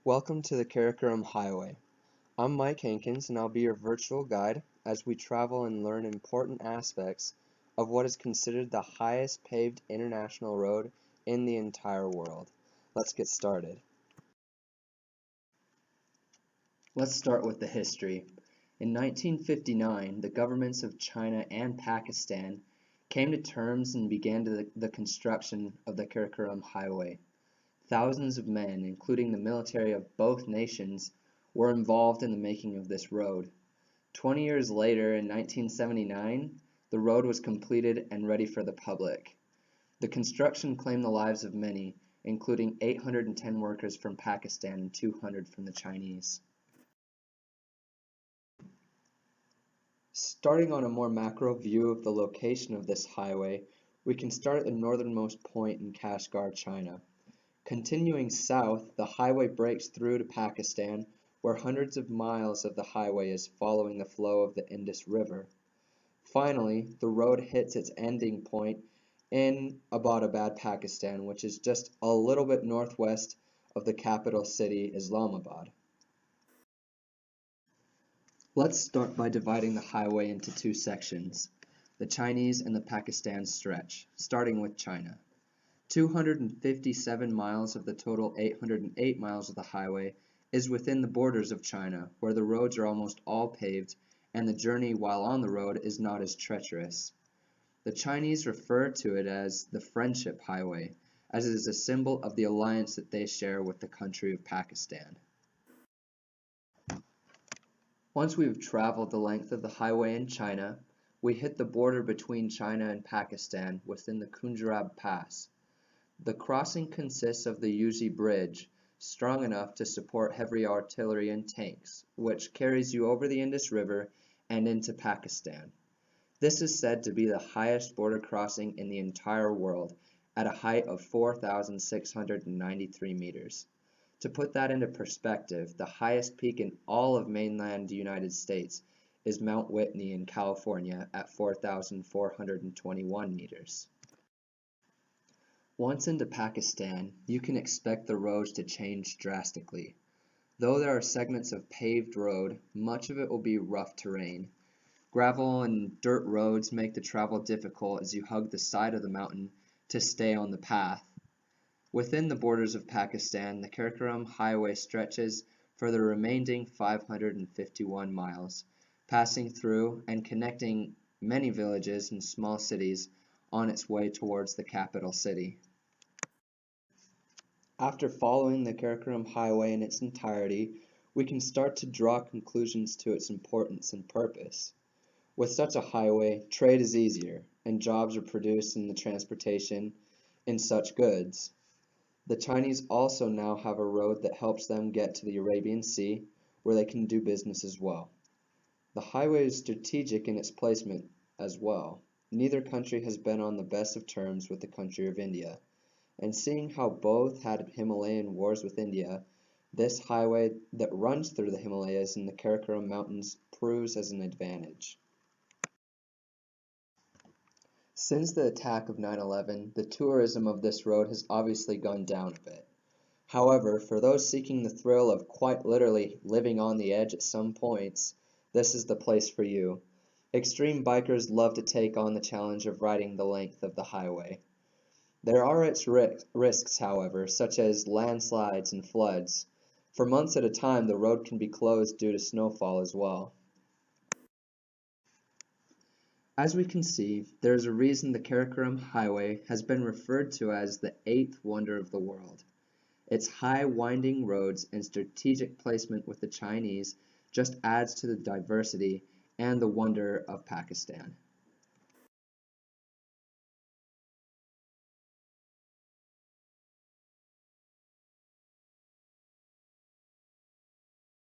Welcome to the Karakoram Highway. I'm Mike Hankins and I'll be your virtual guide as we travel and learn important aspects of what is considered the highest paved international road in the entire world. Let's get started. Let's start with the history. In 1959, the governments of China and Pakistan came to terms and began the construction of the Karakoram Highway. Thousands of men, including the military of both nations, were involved in the making of this road. 20 years later, in 1979, the road was completed and ready for the public. The construction claimed the lives of many, including 810 workers from Pakistan and 200 from the Chinese. Starting on a more macro view of the location of this highway, we can start at the northernmost point in Kashgar, China. Continuing south, the highway breaks through to Pakistan, where hundreds of miles of the highway is following the flow of the Indus River. Finally, the road hits its ending point in Abbottabad, Pakistan, which is just a little bit northwest of the capital city, Islamabad. Let's start by dividing the highway into two sections, the Chinese and the Pakistan stretch, starting with China. 257 miles of the total 808 miles of the highway is within the borders of China, where the roads are almost all paved and the journey while on the road is not as treacherous. The Chinese refer to it as the Friendship Highway, as it is a symbol of the alliance that they share with the country of Pakistan. Once we've traveled the length of the highway in China, we hit the border between China and Pakistan within the Kunjarab Pass. The crossing consists of the Yuzi Bridge, strong enough to support heavy artillery and tanks, which carries you over the Indus River and into Pakistan. This is said to be the highest border crossing in the entire world, at a height of 4,693 meters. To put that into perspective, the highest peak in all of mainland United States is Mount Whitney in California at 4,421 meters. Once into Pakistan, you can expect the roads to change drastically. Though there are segments of paved road, much of it will be rough terrain. Gravel and dirt roads make the travel difficult as you hug the side of the mountain to stay on the path. Within the borders of Pakistan, the Karakoram Highway stretches for the remaining 551 miles, passing through and connecting many villages and small cities on its way towards the capital city. After following the Karakoram Highway in its entirety, we can start to draw conclusions to its importance and purpose. With such a highway, trade is easier, and jobs are produced in the transportation in such goods. The Chinese also now have a road that helps them get to the Arabian Sea, where they can do business as well. The highway is strategic in its placement as well. Neither country has been on the best of terms with the country of India. And seeing how both had Himalayan wars with India, this highway that runs through the Himalayas and the Karakoram Mountains proves as an advantage. Since the attack of 9/11, the tourism of this road has obviously gone down a bit. However, for those seeking the thrill of quite literally living on the edge at some points, this is the place for you. Extreme bikers love to take on the challenge of riding the length of the highway. There are its risks, however, such as landslides and floods. For months at a time, the road can be closed due to snowfall as well. As we can see, there is a reason the Karakoram Highway has been referred to as the eighth wonder of the world. Its high winding roads and strategic placement with the Chinese just adds to the diversity and the wonder of Pakistan.